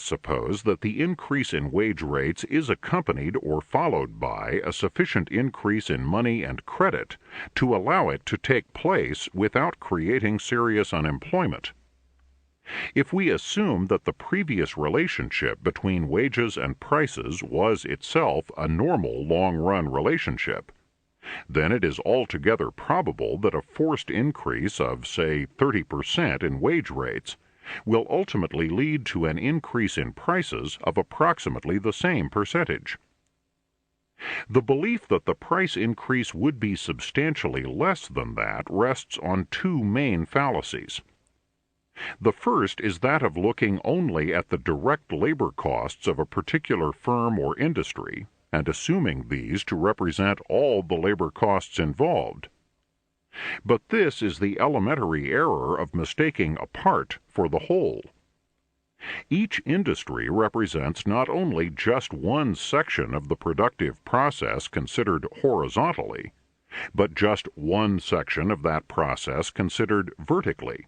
suppose that the increase in wage rates is accompanied or followed by a sufficient increase in money and credit to allow it to take place without creating serious unemployment. If we assume that the previous relationship between wages and prices was itself a normal long-run relationship, then it is altogether probable that a forced increase of, say, 30% in wage rates will ultimately lead to an increase in prices of approximately the same percentage. The belief that the price increase would be substantially less than that rests on two main fallacies. The first is that of looking only at the direct labor costs of a particular firm or industry and assuming these to represent all the labor costs involved. But this is the elementary error of mistaking a part for the whole. Each industry represents not only just one section of the productive process considered horizontally, but just one section of that process considered vertically.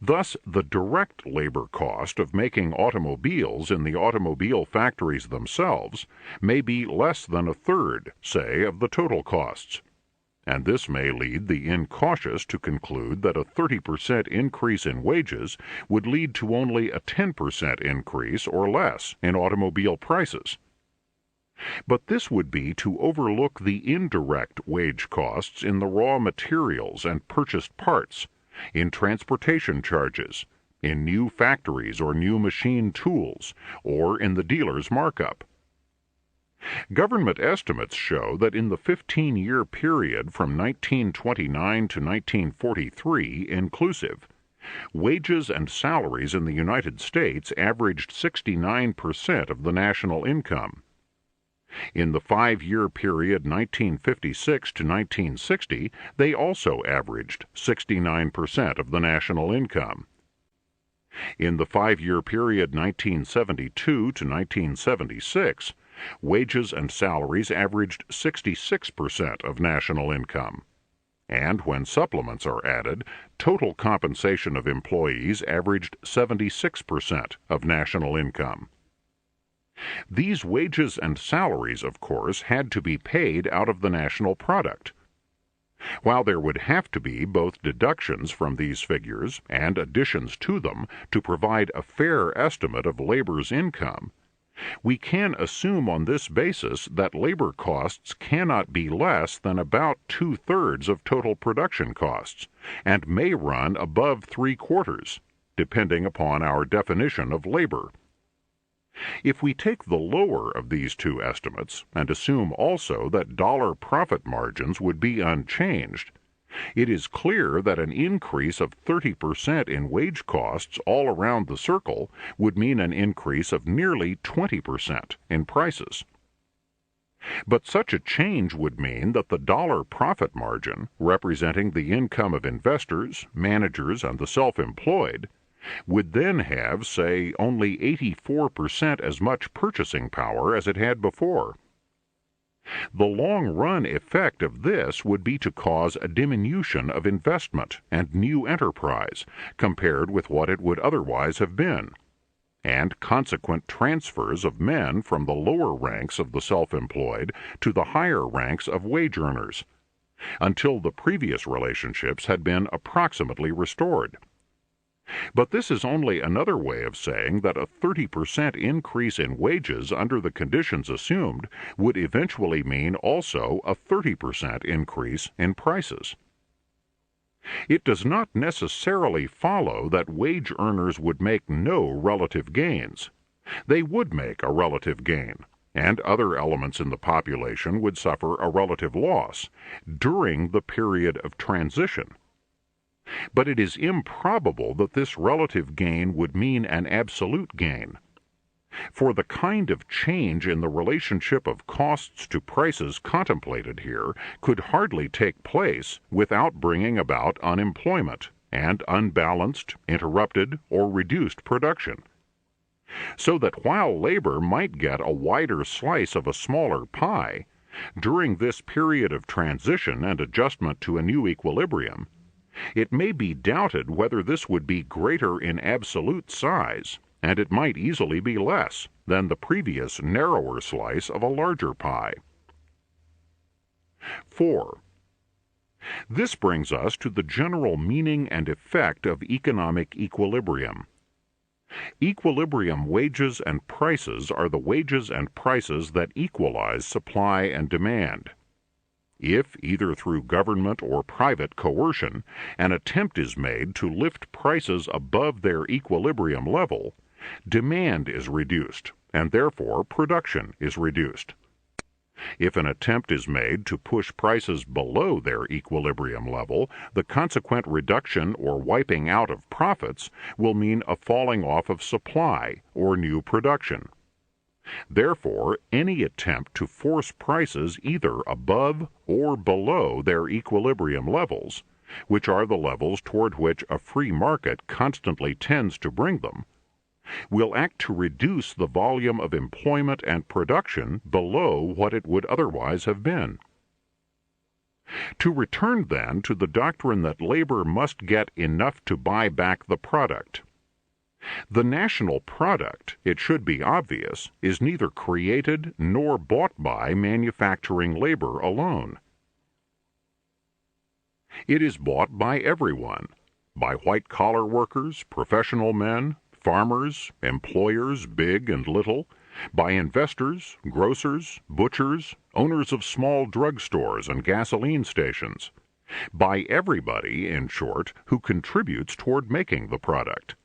Thus, the direct labor cost of making automobiles in the automobile factories themselves may be less than a third, say, of the total costs. And this may lead the incautious to conclude that a 30% increase in wages would lead to only a 10% increase or less in automobile prices. But this would be to overlook the indirect wage costs in the raw materials and purchased parts, in transportation charges, in new factories or new machine tools, or in the dealer's markup. Government estimates show that in the 15-year period from 1929 to 1943 inclusive, wages and salaries in the United States averaged 69% of the national income. In the 5-year period 1956 to 1960, they also averaged 69% of the national income. In the 5-year period 1972 to 1976, wages and salaries averaged 66% of national income. And when supplements are added, total compensation of employees averaged 76% of national income. These wages and salaries, of course, had to be paid out of the national product. While there would have to be both deductions from these figures and additions to them to provide a fair estimate of labor's income, we can assume on this basis that labor costs cannot be less than about 2/3 of total production costs, and may run above 3/4, depending upon our definition of labor. If we take the lower of these two estimates and assume also that dollar profit margins would be unchanged, it is clear that an increase of 30% in wage costs all around the circle would mean an increase of nearly 20% in prices. But such a change would mean that the dollar profit margin, representing the income of investors, managers, and the self-employed, would then have, say, only 84% as much purchasing power as it had before. The long-run effect of this would be to cause a diminution of investment and new enterprise compared with what it would otherwise have been, and consequent transfers of men from the lower ranks of the self-employed to the higher ranks of wage earners, until the previous relationships had been approximately restored. But this is only another way of saying that a 30% increase in wages under the conditions assumed would eventually mean also a 30% increase in prices. It does not necessarily follow that wage earners would make no relative gains. They would make a relative gain, and other elements in the population would suffer a relative loss during the period of transition. But it is improbable that this relative gain would mean an absolute gain. For the kind of change in the relationship of costs to prices contemplated here could hardly take place without bringing about unemployment and unbalanced, interrupted, or reduced production. So that while labor might get a wider slice of a smaller pie, during this period of transition and adjustment to a new equilibrium, it may be doubted whether this would be greater in absolute size and it might easily be less than the previous narrower slice of a larger pie. 4. This brings us to the general meaning and effect of economic equilibrium. Equilibrium wages and prices are the wages and prices that equalize supply and demand. If, either through government or private coercion, an attempt is made to lift prices above their equilibrium level, demand is reduced, and therefore production is reduced. If an attempt is made to push prices below their equilibrium level, the consequent reduction or wiping out of profits will mean a falling off of supply or new production. Therefore, any attempt to force prices either above or below their equilibrium levels, which are the levels toward which a free market constantly tends to bring them, will act to reduce the volume of employment and production below what it would otherwise have been. To return, then, to the doctrine that labor must get enough to buy back the product. The national product, it should be obvious, is neither created nor bought by manufacturing labor alone. It is bought by everyone, by white-collar workers, professional men, farmers, employers big and little, by investors, grocers, butchers, owners of small drugstores and gasoline stations, by everybody, in short, who contributes toward making the product.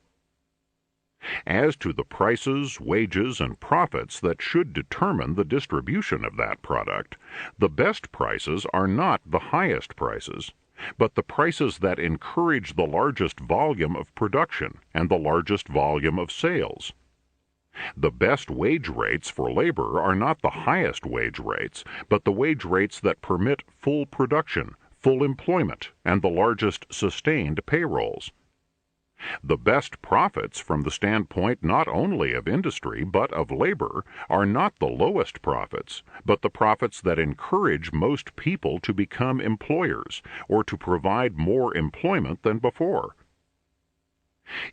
As to the prices, wages, and profits that should determine the distribution of that product, the best prices are not the highest prices, but the prices that encourage the largest volume of production and the largest volume of sales. The best wage rates for labor are not the highest wage rates, but the wage rates that permit full production, full employment, and the largest sustained payrolls. The best profits from the standpoint not only of industry but of labor are not the lowest profits, but the profits that encourage most people to become employers or to provide more employment than before.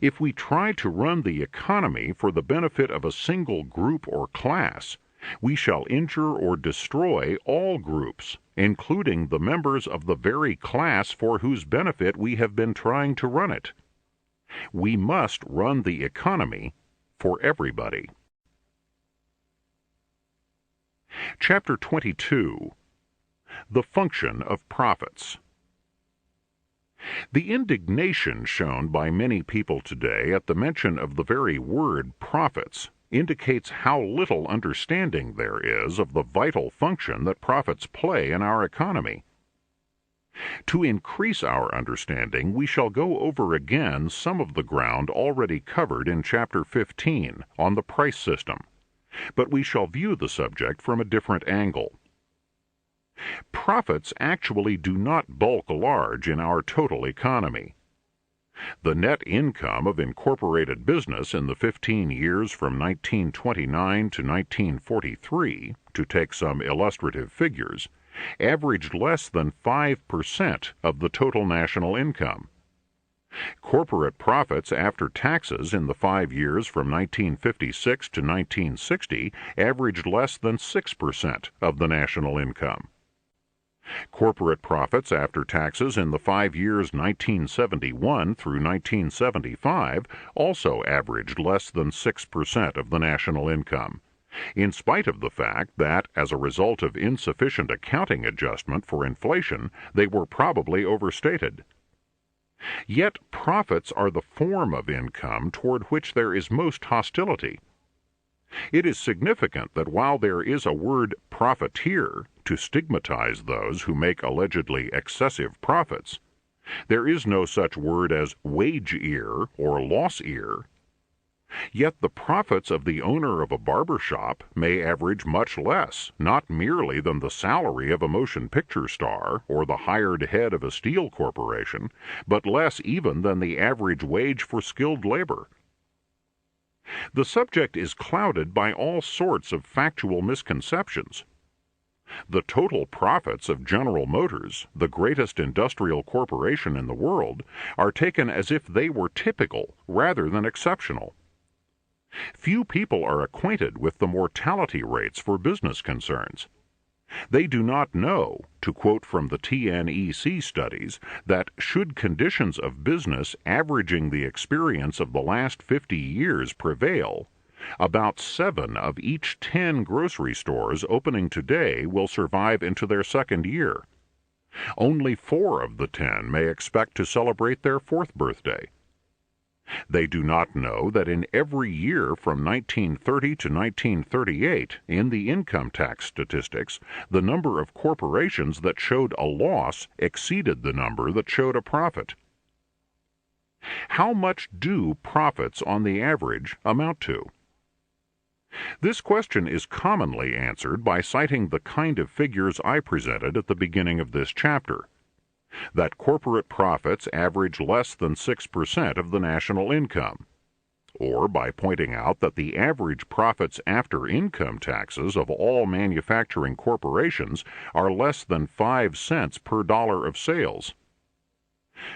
If we try to run the economy for the benefit of a single group or class, we shall injure or destroy all groups, including the members of the very class for whose benefit we have been trying to run it. We must run the economy for everybody. Chapter 22. The Function of Profits. The indignation shown by many people today at the mention of the very word profits indicates how little understanding there is of the vital function that profits play in our economy. To increase our understanding, we shall go over again some of the ground already covered in Chapter 15 on the price system, but we shall view the subject from a different angle. Profits actually do not bulk large in our total economy. The net income of incorporated business in the 15 years from 1929 to 1943, to take some illustrative figures, averaged less than 5% of the total national income. Corporate profits after taxes in the 5 years from 1956 to 1960 averaged less than 6% of the national income. Corporate profits after taxes in the 5 years 1971 through 1975 also averaged less than 6% of the national income, in spite of the fact that, as a result of insufficient accounting adjustment for inflation, they were probably overstated. Yet profits are the form of income toward which there is most hostility. It is significant that while there is a word profiteer to stigmatize those who make allegedly excessive profits, there is no such word as wage-ear or loss-ear. Yet the profits of the owner of a barber shop may average much less, not merely than the salary of a motion picture star or the hired head of a steel corporation, but less even than the average wage for skilled labor. The subject is clouded by all sorts of factual misconceptions. The total profits of General Motors, the greatest industrial corporation in the world, are taken as if they were typical rather than exceptional. Few people are acquainted with the mortality rates for business concerns. They do not know, to quote from the TNEC studies, that should conditions of business averaging the experience of the last 50 years prevail, about 7 of each 10 grocery stores opening today will survive into their second year. Only 4 of the 10 may expect to celebrate their 4th birthday. They do not know that in every year from 1930 to 1938, in the income tax statistics, the number of corporations that showed a loss exceeded the number that showed a profit. How much do profits on the average amount to? This question is commonly answered by citing the kind of figures I presented at the beginning of this chapter. That corporate profits average less than 6% of the national income, or by pointing out that the average profits after income taxes of all manufacturing corporations are less than 5 cents per dollar of sales.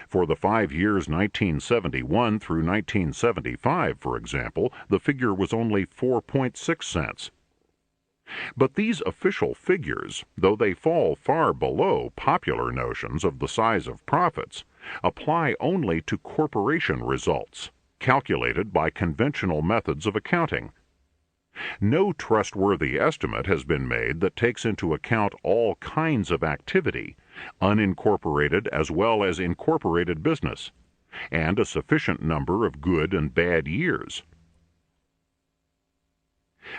For the 5 years 1971 through 1975, for example, the figure was only 4.6 cents. But these official figures, though they fall far below popular notions of the size of profits, apply only to corporation results, calculated by conventional methods of accounting. No trustworthy estimate has been made that takes into account all kinds of activity, unincorporated as well as incorporated business, and a sufficient number of good and bad years.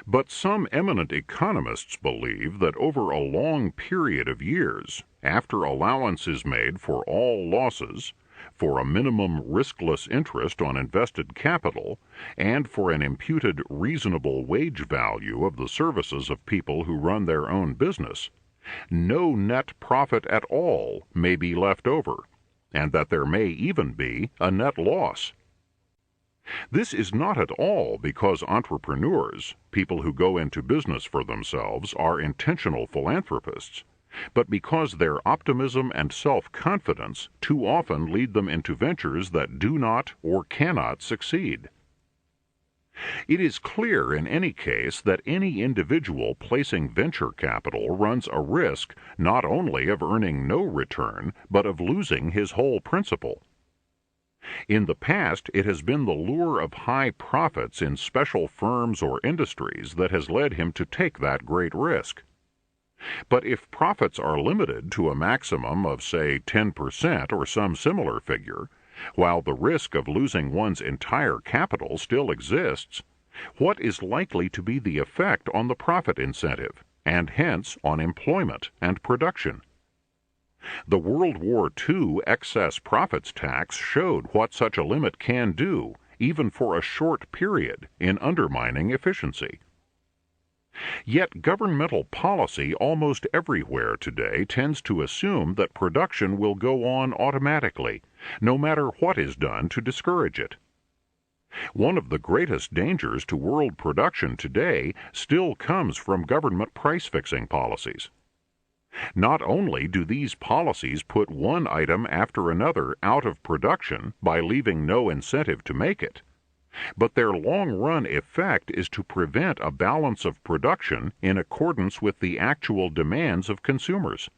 But some eminent economists believe that over a long period of years, after allowance is made for all losses, for a minimum riskless interest on invested capital, and for an imputed reasonable wage value of the services of people who run their own business, no net profit at all may be left over, and that there may even be a net loss. This is not at all because entrepreneurs, people who go into business for themselves, are intentional philanthropists, but because their optimism and self-confidence too often lead them into ventures that do not or cannot succeed. It is clear in any case that any individual placing venture capital runs a risk not only of earning no return, but of losing his whole principal. In the past, it has been the lure of high profits in special firms or industries that has led him to take that great risk. But if profits are limited to a maximum of, say, 10% or some similar figure, while the risk of losing one's entire capital still exists, what is likely to be the effect on the profit incentive, and hence on employment and production? The World War II excess profits tax showed what such a limit can do, even for a short period, in undermining efficiency. Yet governmental policy almost everywhere today tends to assume that production will go on automatically, no matter what is done to discourage it. One of the greatest dangers to world production today still comes from government price-fixing policies. Not only do these policies put one item after another out of production by leaving no incentive to make it, but their long-run effect is to prevent a balance of production in accordance with the actual demands of consumers.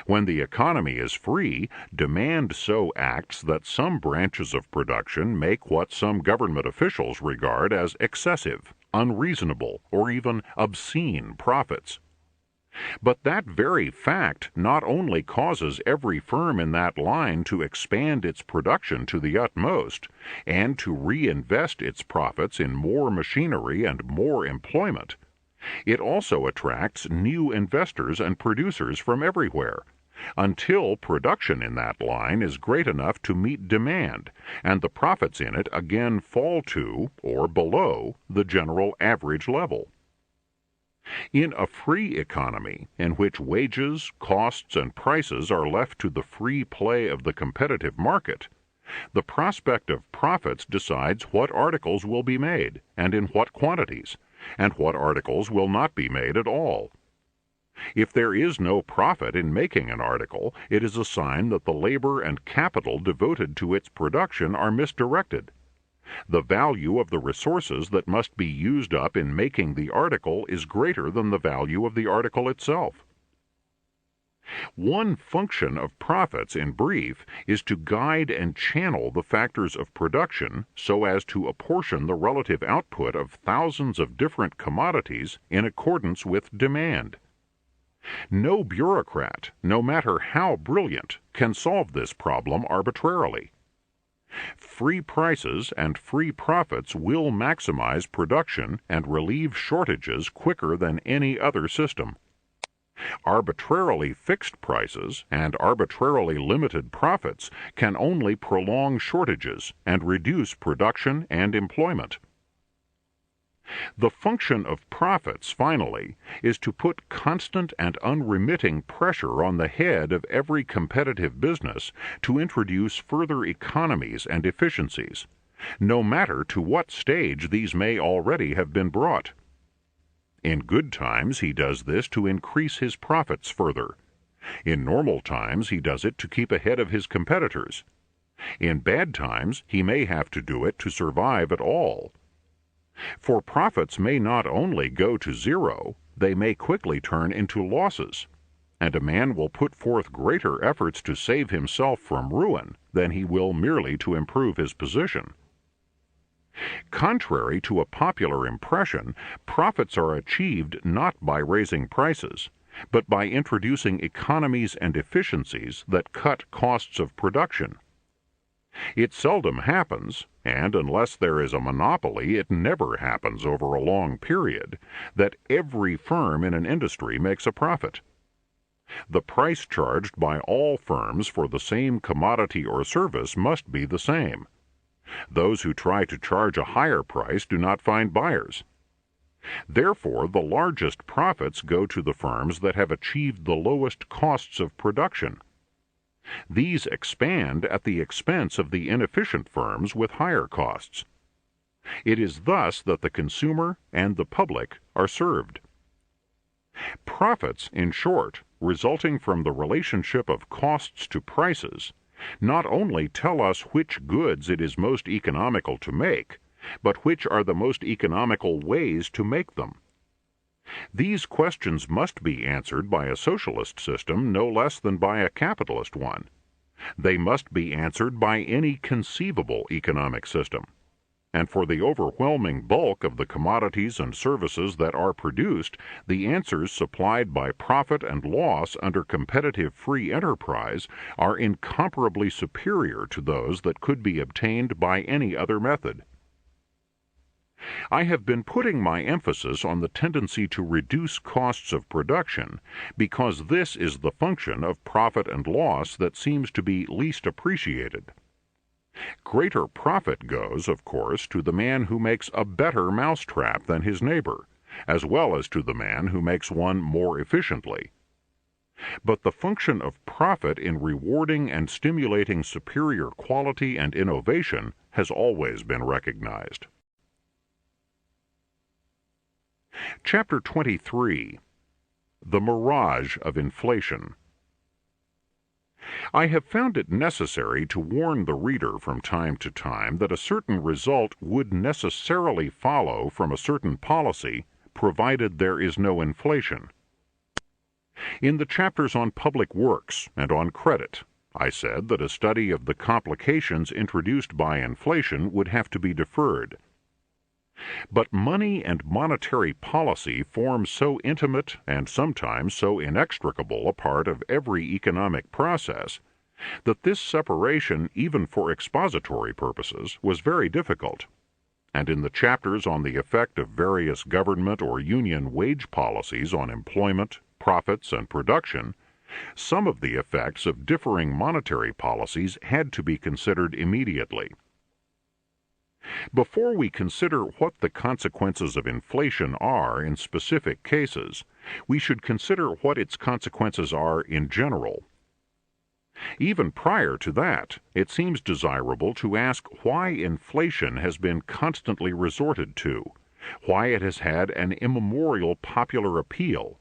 When the economy is free, demand so acts that some branches of production make what some government officials regard as excessive, unreasonable, or even obscene profits. But that very fact not only causes every firm in that line to expand its production to the utmost, and to reinvest its profits in more machinery and more employment, it also attracts new investors and producers from everywhere, until production in that line is great enough to meet demand, and the profits in it again fall to, or below, the general average level. In a free economy, in which wages, costs, and prices are left to the free play of the competitive market, the prospect of profits decides what articles will be made, and in what quantities, and what articles will not be made at all. If there is no profit in making an article, it is a sign that the labor and capital devoted to its production are misdirected. The value of the resources that must be used up in making the article is greater than the value of the article itself. One function of profits, in brief, is to guide and channel the factors of production so as to apportion the relative output of thousands of different commodities in accordance with demand. No bureaucrat, no matter how brilliant, can solve this problem arbitrarily. Free prices and free profits will maximize production and relieve shortages quicker than any other system. Arbitrarily fixed prices and arbitrarily limited profits can only prolong shortages and reduce production and employment. The function of profits, finally, is to put constant and unremitting pressure on the head of every competitive business to introduce further economies and efficiencies, no matter to what stage these may already have been brought. In good times, he does this to increase his profits further. In normal times, he does it to keep ahead of his competitors. In bad times, he may have to do it to survive at all. For profits may not only go to zero, they may quickly turn into losses, and a man will put forth greater efforts to save himself from ruin than he will merely to improve his position. Contrary to a popular impression, profits are achieved not by raising prices, but by introducing economies and efficiencies that cut costs of production. It seldom happens, and unless there is a monopoly, it never happens over a long period, that every firm in an industry makes a profit. The price charged by all firms for the same commodity or service must be the same. Those who try to charge a higher price do not find buyers. Therefore, the largest profits go to the firms that have achieved the lowest costs of production. These expand at the expense of the inefficient firms with higher costs. It is thus that the consumer and the public are served. Profits, in short, resulting from the relationship of costs to prices, not only tell us which goods it is most economical to make, but which are the most economical ways to make them. These questions must be answered by a socialist system no less than by a capitalist one. They must be answered by any conceivable economic system. And for the overwhelming bulk of the commodities and services that are produced, the answers supplied by profit and loss under competitive free enterprise are incomparably superior to those that could be obtained by any other method. I have been putting my emphasis on the tendency to reduce costs of production because this is the function of profit and loss that seems to be least appreciated. Greater profit goes, of course, to the man who makes a better mousetrap than his neighbor, as well as to the man who makes one more efficiently. But the function of profit in rewarding and stimulating superior quality and innovation has always been recognized. Chapter 23. The Mirage of Inflation. I have found it necessary to warn the reader from time to time that a certain result would necessarily follow from a certain policy, provided there is no inflation. In the chapters on public works and on credit, I said that a study of the complications introduced by inflation would have to be deferred. But money and monetary policy form so intimate and sometimes so inextricable a part of every economic process that this separation, even for expository purposes, was very difficult. And in the chapters on the effect of various government or union wage policies on employment, profits, and production, some of the effects of differing monetary policies had to be considered immediately. Before we consider what the consequences of inflation are in specific cases, we should consider what its consequences are in general. Even prior to that, it seems desirable to ask why inflation has been constantly resorted to, why it has had an immemorial popular appeal,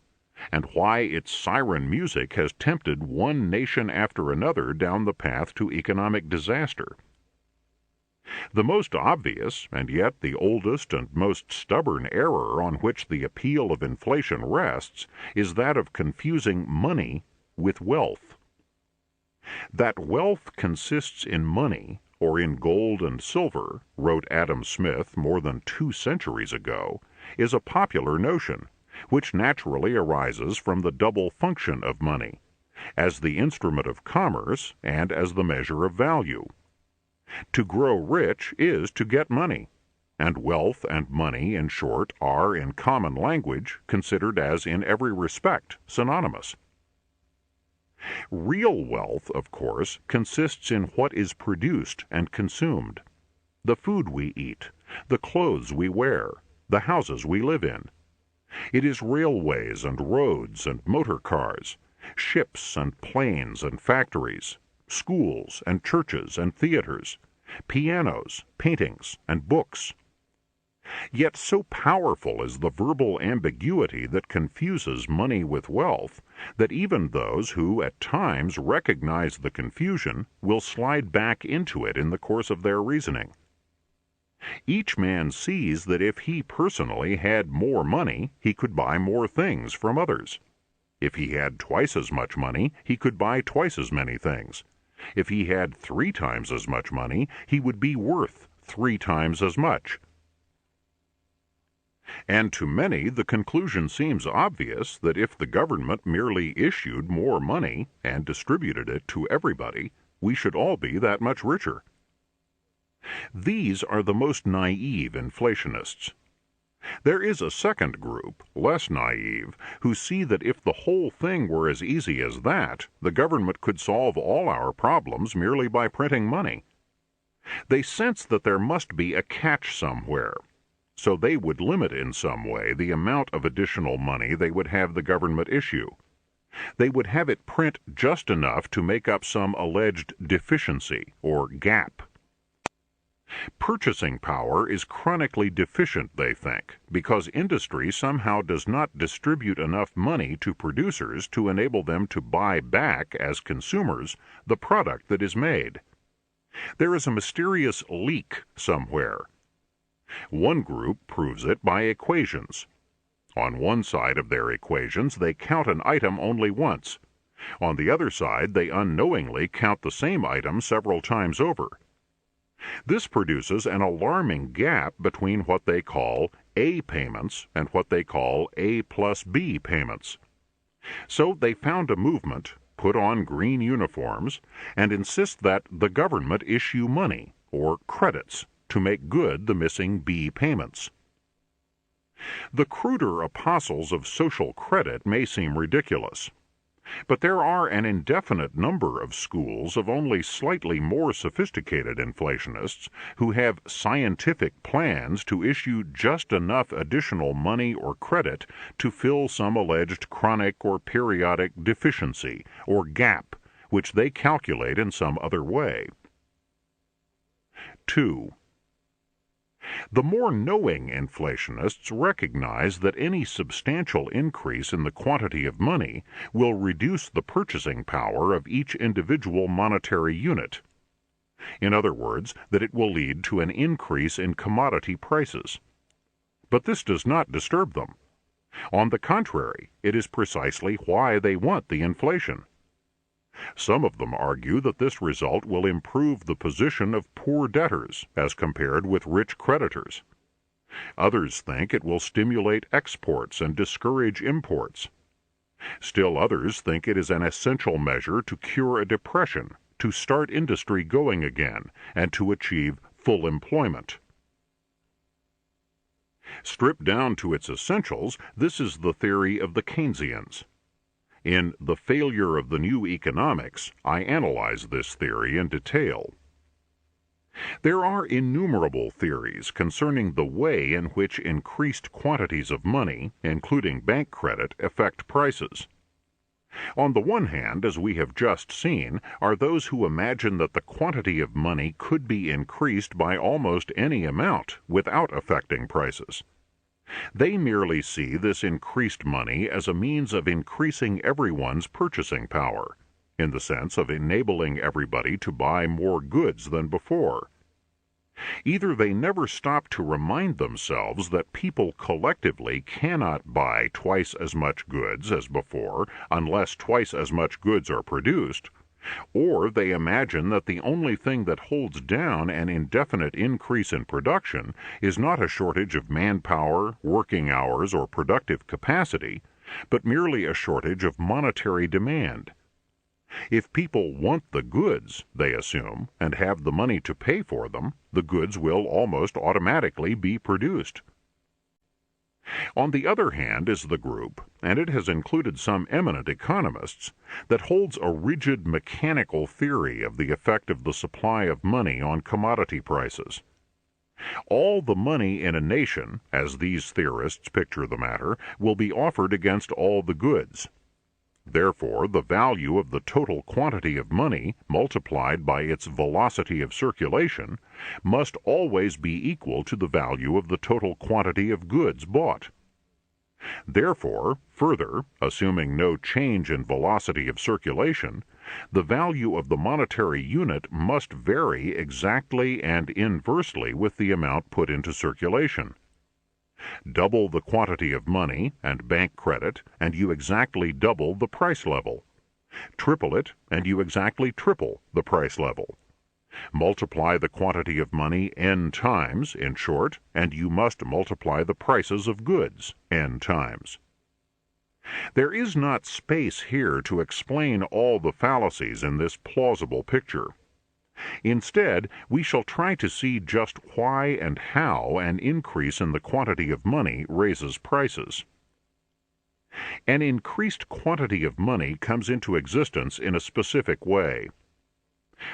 and why its siren music has tempted one nation after another down the path to economic disaster. The most obvious, and yet the oldest and most stubborn error on which the appeal of inflation rests is that of confusing money with wealth. That wealth consists in money, or in gold and silver, wrote Adam Smith more than 2 centuries ago, is a popular notion, which naturally arises from the double function of money, as the instrument of commerce and as the measure of value. To grow rich is to get money, and wealth and money, in short, are, in common language, considered as in every respect synonymous. Real wealth, of course, consists in what is produced and consumed: the food we eat, the clothes we wear, the houses we live in. It is railways and roads and motor cars, ships and planes and factories, schools and churches and theaters, pianos, paintings, and books. Yet so powerful is the verbal ambiguity that confuses money with wealth that even those who at times recognize the confusion will slide back into it in the course of their reasoning. Each man sees that if he personally had more money, he could buy more things from others. If he had twice as much money, he could buy twice as many things. If he had 3 times as much money, he would be worth 3 times as much. And to many the conclusion seems obvious that if the government merely issued more money and distributed it to everybody, we should all be that much richer. These are the most naive inflationists. There is a second group, less naive, who see that if the whole thing were as easy as that, the government could solve all our problems merely by printing money. They sense that there must be a catch somewhere, so they would limit in some way the amount of additional money they would have the government issue. They would have it print just enough to make up some alleged deficiency or gap. Purchasing power is chronically deficient, they think, because industry somehow does not distribute enough money to producers to enable them to buy back, as consumers, the product that is made. There is a mysterious leak somewhere. One group proves it by equations. On one side of their equations, they count an item only once. On the other side, they unknowingly count the same item several times over. This produces an alarming gap between what they call A payments and what they call A plus B payments. So they found a movement, put on green uniforms, and insist that the government issue money, or credits, to make good the missing B payments. The cruder apostles of social credit may seem ridiculous, but there are an indefinite number of schools of only slightly more sophisticated inflationists who have scientific plans to issue just enough additional money or credit to fill some alleged chronic or periodic deficiency or gap, which they calculate in some other way. 2. The more knowing inflationists recognize that any substantial increase in the quantity of money will reduce the purchasing power of each individual monetary unit. In other words, that it will lead to an increase in commodity prices. But this does not disturb them. On the contrary, it is precisely why they want the inflation. Some of them argue that this result will improve the position of poor debtors as compared with rich creditors. Others think it will stimulate exports and discourage imports. Still others think it is an essential measure to cure a depression, to start industry going again, and to achieve full employment. Stripped down to its essentials, this is the theory of the Keynesians. In The Failure of the New Economics, I analyze this theory in detail. There are innumerable theories concerning the way in which increased quantities of money, including bank credit, affect prices. On the one hand, as we have just seen, are those who imagine that the quantity of money could be increased by almost any amount without affecting prices. They merely see this increased money as a means of increasing everyone's purchasing power, in the sense of enabling everybody to buy more goods than before. Either they never stop to remind themselves that people collectively cannot buy twice as much goods as before unless twice as much goods are produced, or they imagine that the only thing that holds down an indefinite increase in production is not a shortage of manpower, working hours, or productive capacity, but merely a shortage of monetary demand. If people want the goods, they assume, and have the money to pay for them, the goods will almost automatically be produced. On the other hand is the group, and it has included some eminent economists, that holds a rigid mechanical theory of the effect of the supply of money on commodity prices. All the money in a nation, as these theorists picture the matter, will be offered against all the goods. Therefore, the value of the total quantity of money, multiplied by its velocity of circulation, must always be equal to the value of the total quantity of goods bought. Therefore, further, assuming no change in velocity of circulation, the value of the monetary unit must vary exactly and inversely with the amount put into circulation. Double the quantity of money and bank credit, and you exactly double the price level. Triple it, and you exactly triple the price level. Multiply the quantity of money n times, in short, and you must multiply the prices of goods n times. There is not space here to explain all the fallacies in this plausible picture. Instead, we shall try to see just why and how an increase in the quantity of money raises prices. An increased quantity of money comes into existence in a specific way.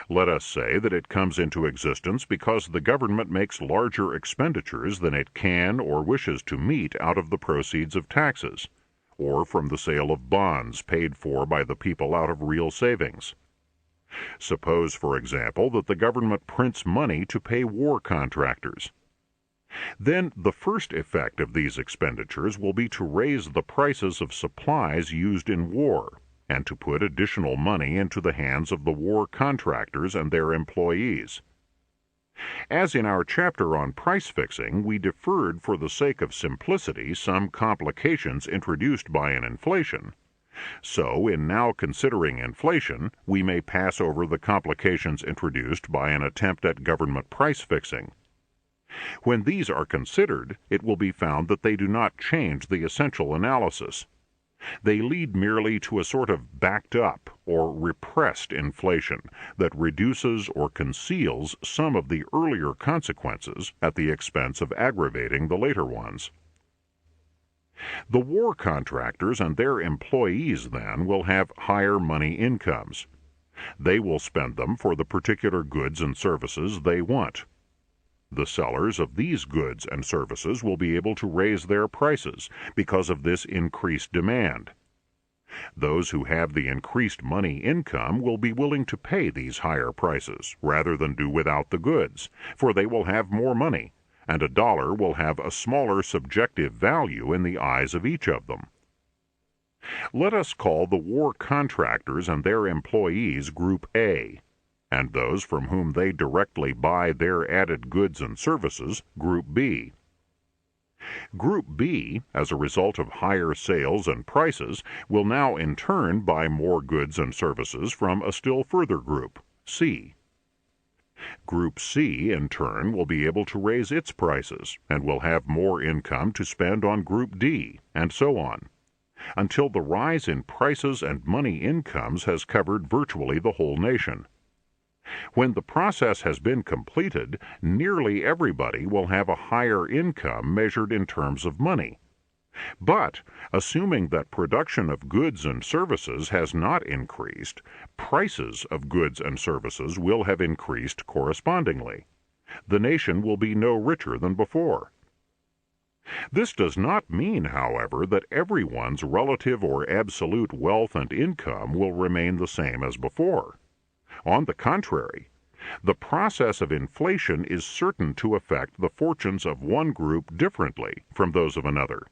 Let us say that it comes into existence because the government makes larger expenditures than it can or wishes to meet out of the proceeds of taxes, or from the sale of bonds paid for by the people out of real savings. Suppose, for example, that the government prints money to pay war contractors. Then the first effect of these expenditures will be to raise the prices of supplies used in war, and to put additional money into the hands of the war contractors and their employees. As in our chapter on price fixing, we deferred for the sake of simplicity some complications introduced by an inflation. So, in now considering inflation, we may pass over the complications introduced by an attempt at government price fixing. When these are considered, it will be found that they do not change the essential analysis. They lead merely to a sort of backed up or repressed inflation that reduces or conceals some of the earlier consequences at the expense of aggravating the later ones. The war contractors and their employees, then, will have higher money incomes. They will spend them for the particular goods and services they want. The sellers of these goods and services will be able to raise their prices because of this increased demand. Those who have the increased money income will be willing to pay these higher prices rather than do without the goods, for they will have more money, and a dollar will have a smaller subjective value in the eyes of each of them. Let us call the war contractors and their employees Group A, and those from whom they directly buy their added goods and services Group B. Group B, as a result of higher sales and prices, will now in turn buy more goods and services from a still further group, C. Group C, in turn, will be able to raise its prices and will have more income to spend on Group D, and so on, until the rise in prices and money incomes has covered virtually the whole nation. When the process has been completed, nearly everybody will have a higher income measured in terms of money. But, assuming that production of goods and services has not increased, prices of goods and services will have increased correspondingly. The nation will be no richer than before. This does not mean, however, that everyone's relative or absolute wealth and income will remain the same as before. On the contrary, the process of inflation is certain to affect the fortunes of one group differently from those of another.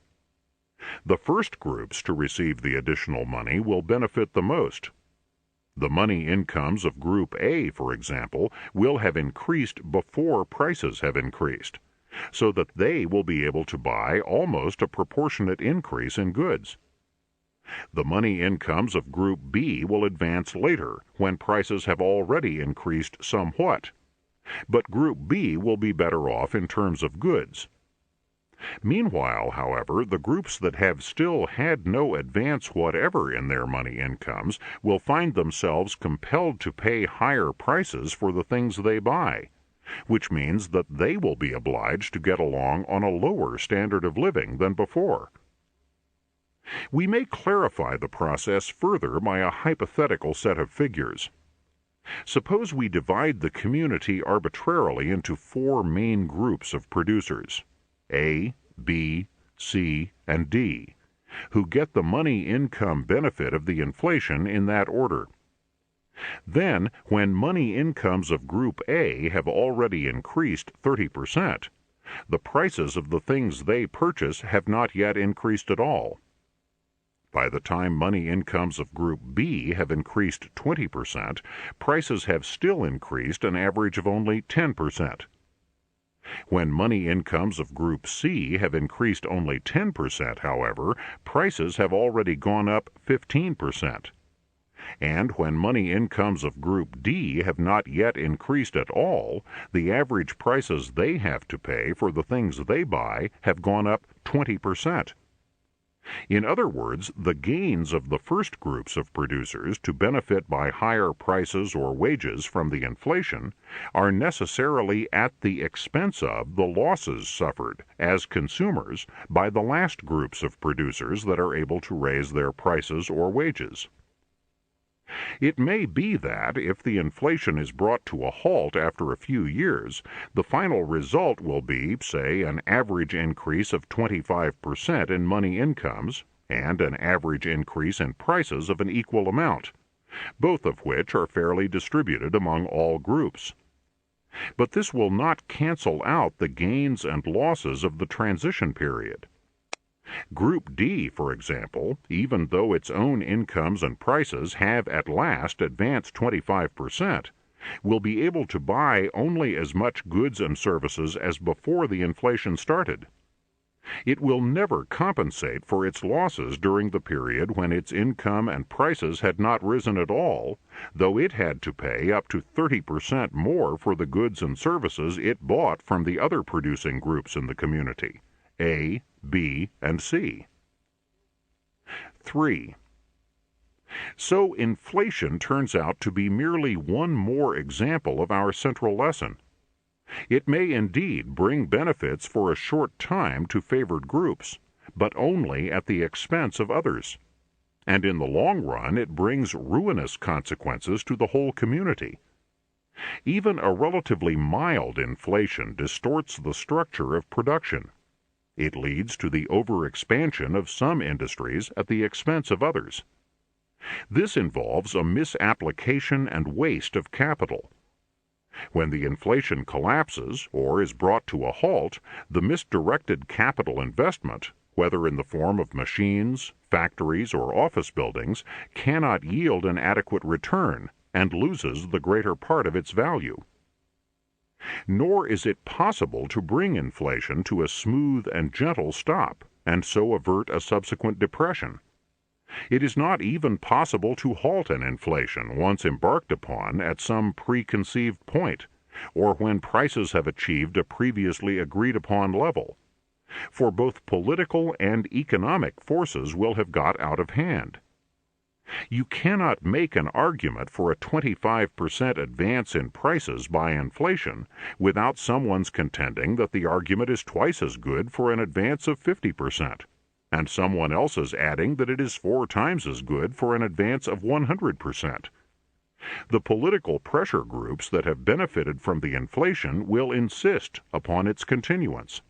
The first groups to receive the additional money will benefit the most. The money incomes of Group A, for example, will have increased before prices have increased, so that they will be able to buy almost a proportionate increase in goods. The money incomes of Group B will advance later, when prices have already increased somewhat, but Group B will be better off in terms of goods. Meanwhile, however, the groups that have still had no advance whatever in their money incomes will find themselves compelled to pay higher prices for the things they buy, which means that they will be obliged to get along on a lower standard of living than before. We may clarify the process further by a hypothetical set of figures. Suppose we divide the community arbitrarily into 4 main groups of producers, A, B, C, and D, who get the money income benefit of the inflation in that order. Then, when money incomes of Group A have already increased 30%, the prices of the things they purchase have not yet increased at all. By the time money incomes of Group B have increased 20%, prices have still increased an average of only 10%. When money incomes of Group C have increased only 10%, however, prices have already gone up 15%. And when money incomes of Group D have not yet increased at all, the average prices they have to pay for the things they buy have gone up 20%. In other words, the gains of the first groups of producers to benefit by higher prices or wages from the inflation are necessarily at the expense of the losses suffered as consumers by the last groups of producers that are able to raise their prices or wages. It may be that, if the inflation is brought to a halt after a few years, the final result will be, say, an average increase of 25% in money incomes and an average increase in prices of an equal amount, both of which are fairly distributed among all groups. But this will not cancel out the gains and losses of the transition period. Group D, for example, even though its own incomes and prices have at last advanced 25%, will be able to buy only as much goods and services as before the inflation started. It will never compensate for its losses during the period when its income and prices had not risen at all, though it had to pay up to 30% more for the goods and services it bought from the other producing groups in the community, A, B, and C. 3. So inflation turns out to be merely one more example of our central lesson. It may indeed bring benefits for a short time to favored groups, but only at the expense of others. And in the long run, it brings ruinous consequences to the whole community. Even a relatively mild inflation distorts the structure of production. It leads to the overexpansion of some industries at the expense of others. This involves a misapplication and waste of capital. When the inflation collapses or is brought to a halt, the misdirected capital investment, whether in the form of machines, factories, or office buildings, cannot yield an adequate return and loses the greater part of its value. Nor is it possible to bring inflation to a smooth and gentle stop, and so avert a subsequent depression. It is not even possible to halt an inflation once embarked upon at some preconceived point, or when prices have achieved a previously agreed-upon level, for both political and economic forces will have got out of hand. You cannot make an argument for a 25% advance in prices by inflation without someone's contending that the argument is twice as good for an advance of 50%, and someone else's adding that it is 4 times as good for an advance of 100%. The political pressure groups that have benefited from the inflation will insist upon its continuance.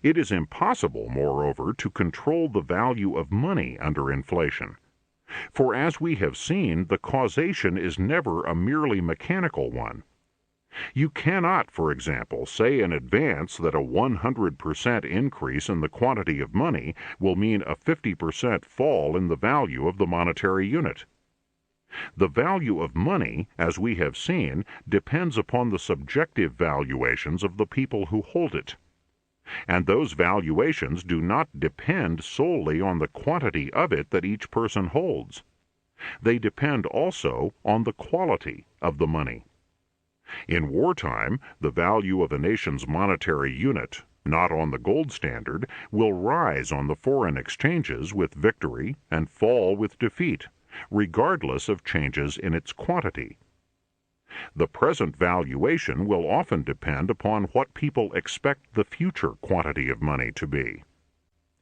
It is impossible, moreover, to control the value of money under inflation. For as we have seen, the causation is never a merely mechanical one. You cannot, for example, say in advance that a 100% increase in the quantity of money will mean a 50% fall in the value of the monetary unit. The value of money, as we have seen, depends upon the subjective valuations of the people who hold it. And those valuations do not depend solely on the quantity of it that each person holds. They depend also on the quality of the money. In wartime, the value of a nation's monetary unit, not on the gold standard, will rise on the foreign exchanges with victory and fall with defeat, regardless of changes in its quantity. The present valuation will often depend upon what people expect the future quantity of money to be.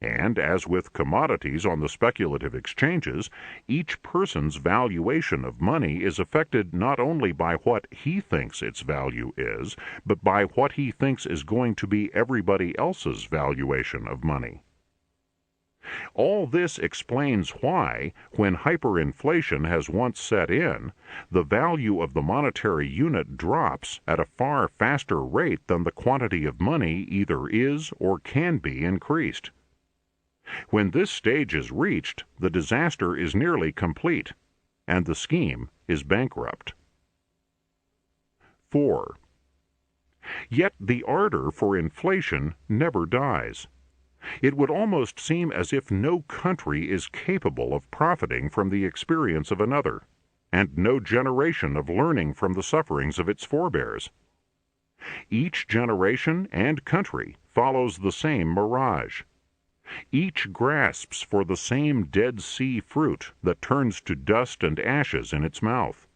And as with commodities on the speculative exchanges, each person's valuation of money is affected not only by what he thinks its value is, but by what he thinks is going to be everybody else's valuation of money. All this explains why, when hyperinflation has once set in, the value of the monetary unit drops at a far faster rate than the quantity of money either is or can be increased. When this stage is reached, the disaster is nearly complete, and the scheme is bankrupt. 4. Yet the ardor for inflation never dies. It would almost seem as if no country is capable of profiting from the experience of another, and no generation of learning from the sufferings of its forebears. Each generation and country follows the same mirage. Each grasps for the same Dead Sea fruit that turns to dust and ashes in its mouth.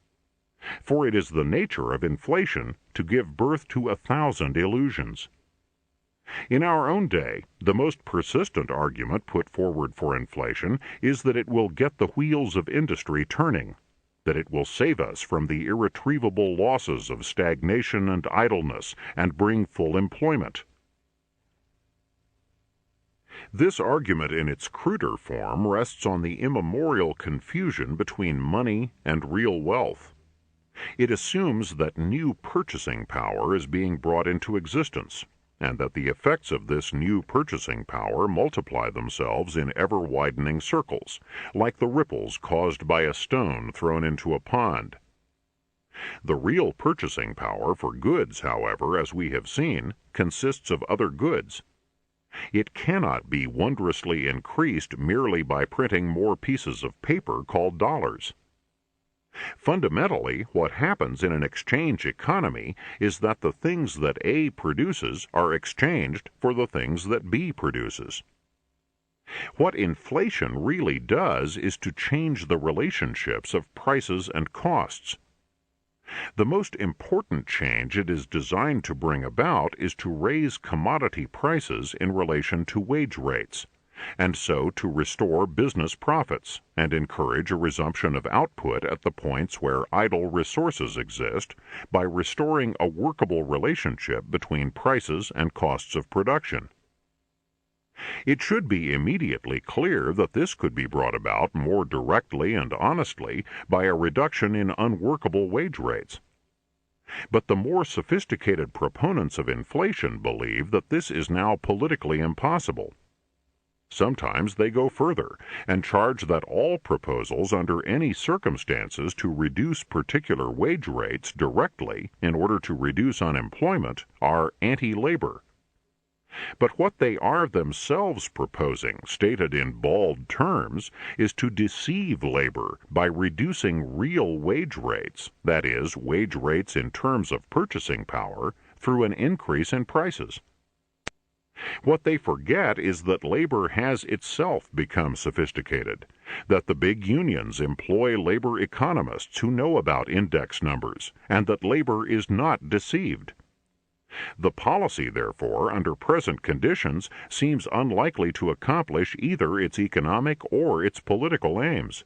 For it is the nature of inflation to give birth to 1,000 illusions. In our own day, the most persistent argument put forward for inflation is that it will get the wheels of industry turning, that it will save us from the irretrievable losses of stagnation and idleness and bring full employment. This argument in its cruder form rests on the immemorial confusion between money and real wealth. It assumes that new purchasing power is being brought into existence, and that the effects of this new purchasing power multiply themselves in ever-widening circles, like the ripples caused by a stone thrown into a pond. The real purchasing power for goods, however, as we have seen, consists of other goods. It cannot be wondrously increased merely by printing more pieces of paper called dollars. Fundamentally, what happens in an exchange economy is that the things that A produces are exchanged for the things that B produces. What inflation really does is to change the relationships of prices and costs. The most important change it is designed to bring about is to raise commodity prices in relation to wage rates, and so to restore business profits and encourage a resumption of output at the points where idle resources exist by restoring a workable relationship between prices and costs of production. It should be immediately clear that this could be brought about more directly and honestly by a reduction in unworkable wage rates. But the more sophisticated proponents of inflation believe that this is now politically impossible. Sometimes they go further and charge that all proposals under any circumstances to reduce particular wage rates directly in order to reduce unemployment are anti-labor. But what they are themselves proposing, stated in bald terms, is to deceive labor by reducing real wage rates, that is, wage rates in terms of purchasing power, through an increase in prices. What they forget is that labor has itself become sophisticated, that the big unions employ labor economists who know about index numbers, and that labor is not deceived. The policy, therefore, under present conditions, seems unlikely to accomplish either its economic or its political aims.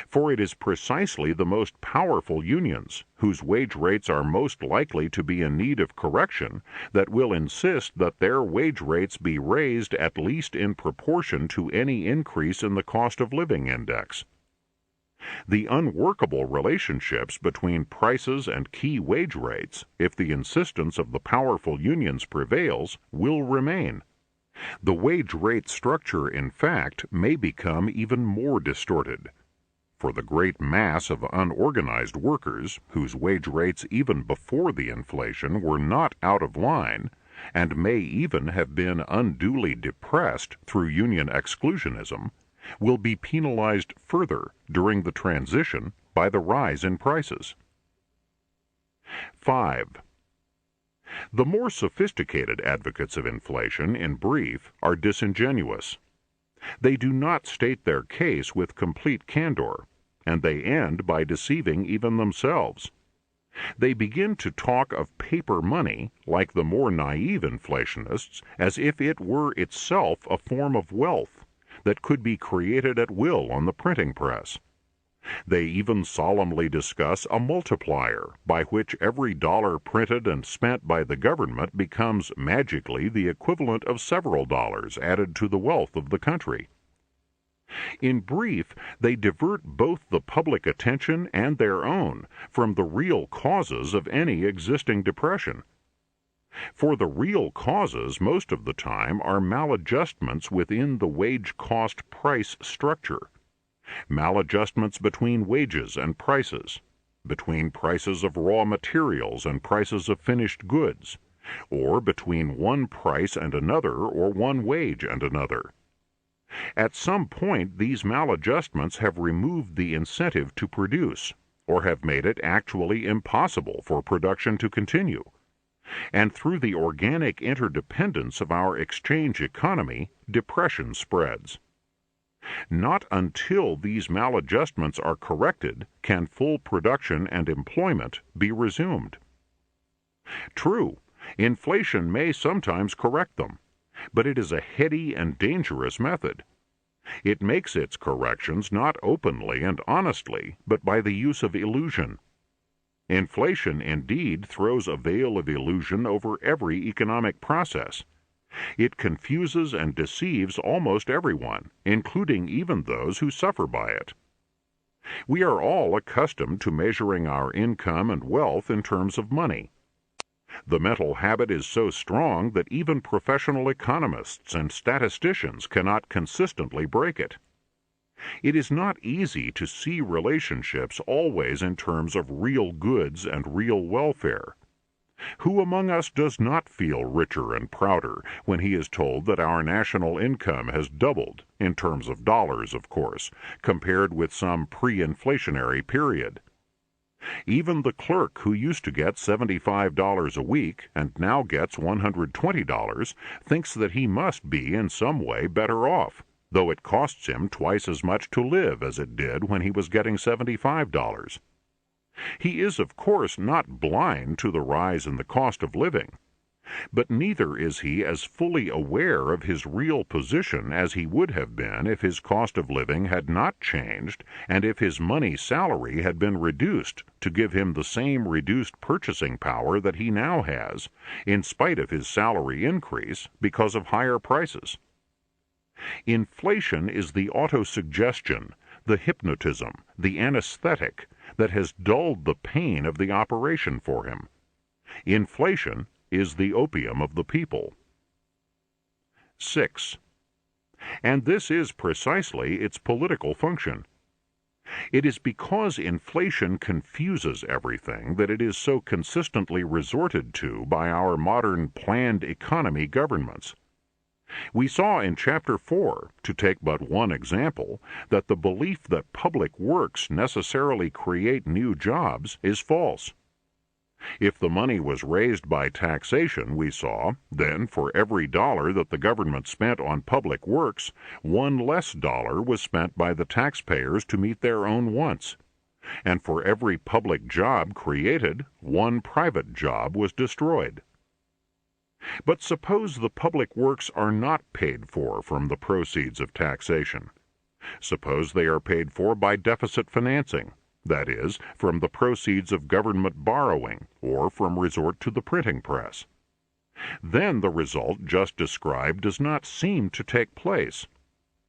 For it is precisely the most powerful unions, whose wage rates are most likely to be in need of correction, that will insist that their wage rates be raised at least in proportion to any increase in the cost of living index. The unworkable relationships between prices and key wage rates, if the insistence of the powerful unions prevails, will remain. The wage rate structure, in fact, may become even more distorted. For the great mass of unorganized workers, whose wage rates even before the inflation were not out of line, and may even have been unduly depressed through union exclusionism, will be penalized further during the transition by the rise in prices. 5. The more sophisticated advocates of inflation, in brief, are disingenuous. They do not state their case with complete candor, and they end by deceiving even themselves. They begin to talk of paper money, like the more naive inflationists, as if it were itself a form of wealth that could be created at will on the printing press. They even solemnly discuss a multiplier by which every dollar printed and spent by the government becomes magically the equivalent of several dollars added to the wealth of the country. In brief, they divert both the public attention and their own from the real causes of any existing depression. For the real causes, most of the time, are maladjustments within the wage-cost price structure. Maladjustments between wages and prices, between prices of raw materials and prices of finished goods, or between one price and another or one wage and another. At some point, these maladjustments have removed the incentive to produce, or have made it actually impossible for production to continue. And through the organic interdependence of our exchange economy, depression spreads. Not until these maladjustments are corrected can full production and employment be resumed. True, inflation may sometimes correct them, but it is a heady and dangerous method. It makes its corrections not openly and honestly, but by the use of illusion. Inflation, indeed, throws a veil of illusion over every economic process. It confuses and deceives almost everyone, including even those who suffer by it. We are all accustomed to measuring our income and wealth in terms of money. The mental habit is so strong that even professional economists and statisticians cannot consistently break it. It is not easy to see relationships always in terms of real goods and real welfare. Who among us does not feel richer and prouder when he is told that our national income has doubled, in terms of dollars, of course, compared with some pre-inflationary period? Even the clerk who used to get $75 a week and now gets $120 thinks that he must be in some way better off, though it costs him twice as much to live as it did when he was getting $75. He is, of course, not blind to the rise in the cost of living, but neither is he as fully aware of his real position as he would have been if his cost of living had not changed and if his money salary had been reduced to give him the same reduced purchasing power that he now has, in spite of his salary increase because of higher prices. Inflation is the autosuggestion, the hypnotism, the anesthetic that has dulled the pain of the operation for him. Inflation is the opium of the people. 6. And this is precisely its political function. It is because inflation confuses everything that it is so consistently resorted to by our modern planned economy governments. We saw in Chapter 4, to take but one example, that the belief that public works necessarily create new jobs is false. If the money was raised by taxation, we saw, then for every dollar that the government spent on public works, one less dollar was spent by the taxpayers to meet their own wants. And for every public job created, one private job was destroyed. But suppose the public works are not paid for from the proceeds of taxation. Suppose they are paid for by deficit financing, that is, from the proceeds of government borrowing or from resort to the printing press. Then the result just described does not seem to take place.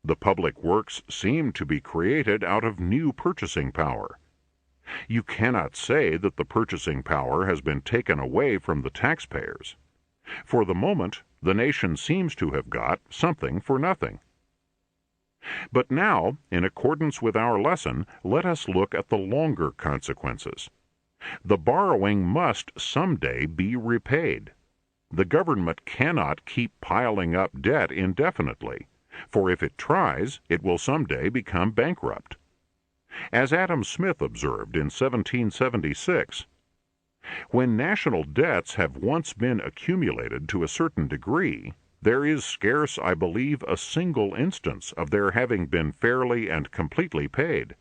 The public works seem to be created out of new purchasing power. You cannot say that the purchasing power has been taken away from the taxpayers. For the moment, the nation seems to have got something for nothing. But now, in accordance with our lesson, let us look at the longer consequences. The borrowing must someday be repaid. The government cannot keep piling up debt indefinitely, for if it tries, it will someday become bankrupt. As Adam Smith observed in 1776, when national debts have once been accumulated to a certain degree, there is scarce, I believe, a single instance of their having been fairly and completely paid.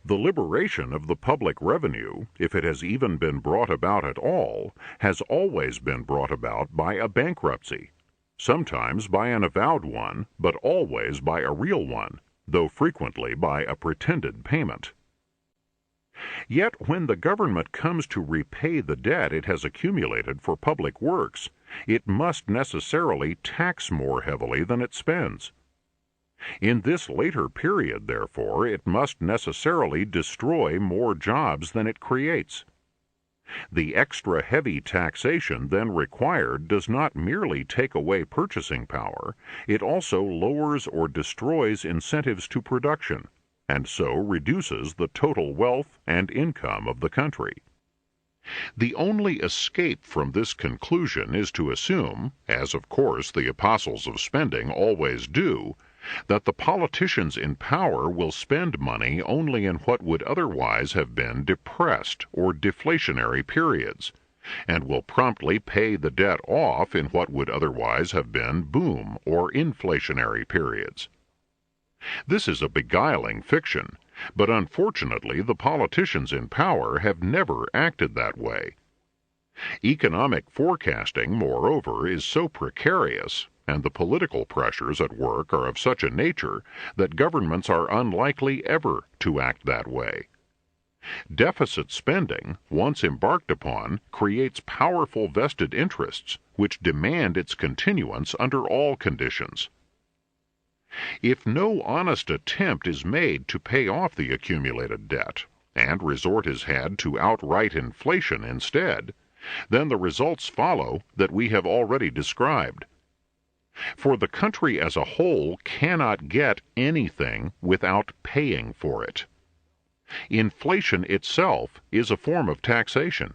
The liberation of the public revenue, if it has even been brought about at all, has always been brought about by a bankruptcy, sometimes by an avowed one, but always by a real one, though frequently by a pretended payment. Yet when the government comes to repay the debt it has accumulated for public works, it must necessarily tax more heavily than it spends. In this later period, therefore, it must necessarily destroy more jobs than it creates. The extra heavy taxation then required does not merely take away purchasing power, it also lowers or destroys incentives to production, and so reduces the total wealth and income of the country. The only escape from this conclusion is to assume, as of course the apostles of spending always do, that the politicians in power will spend money only in what would otherwise have been depressed or deflationary periods, and will promptly pay the debt off in what would otherwise have been boom or inflationary periods. This is a beguiling fiction, but unfortunately the politicians in power have never acted that way. Economic forecasting, moreover, is so precarious, and the political pressures at work are of such a nature that governments are unlikely ever to act that way. Deficit spending, once embarked upon, creates powerful vested interests which demand its continuance under all conditions. If no honest attempt is made to pay off the accumulated debt, and resort is had to outright inflation instead, then the results follow that we have already described. For the country as a whole cannot get anything without paying for it. Inflation itself is a form of taxation.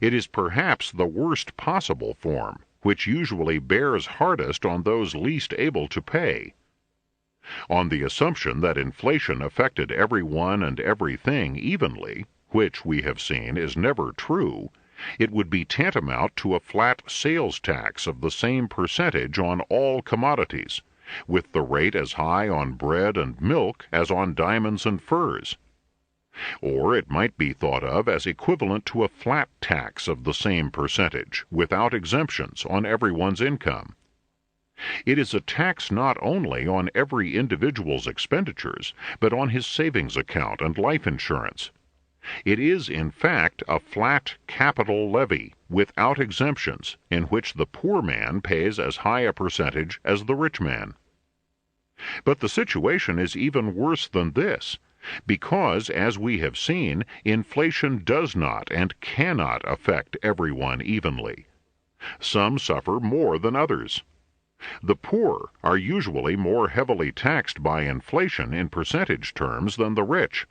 It is perhaps the worst possible form, which usually bears hardest on those least able to pay. On the assumption that inflation affected everyone and everything evenly, which we have seen is never true, it would be tantamount to a flat sales tax of the same percentage on all commodities, with the rate as high on bread and milk as on diamonds and furs. Or it might be thought of as equivalent to a flat tax of the same percentage, without exemptions, on everyone's income. It is a tax not only on every individual's expenditures, but on his savings account and life insurance. It is, in fact, a flat capital levy, without exemptions, in which the poor man pays as high a percentage as the rich man. But the situation is even worse than this, because, as we have seen, inflation does not and cannot affect everyone evenly. Some suffer more than others. The poor are usually more heavily taxed by inflation in percentage terms than the rich,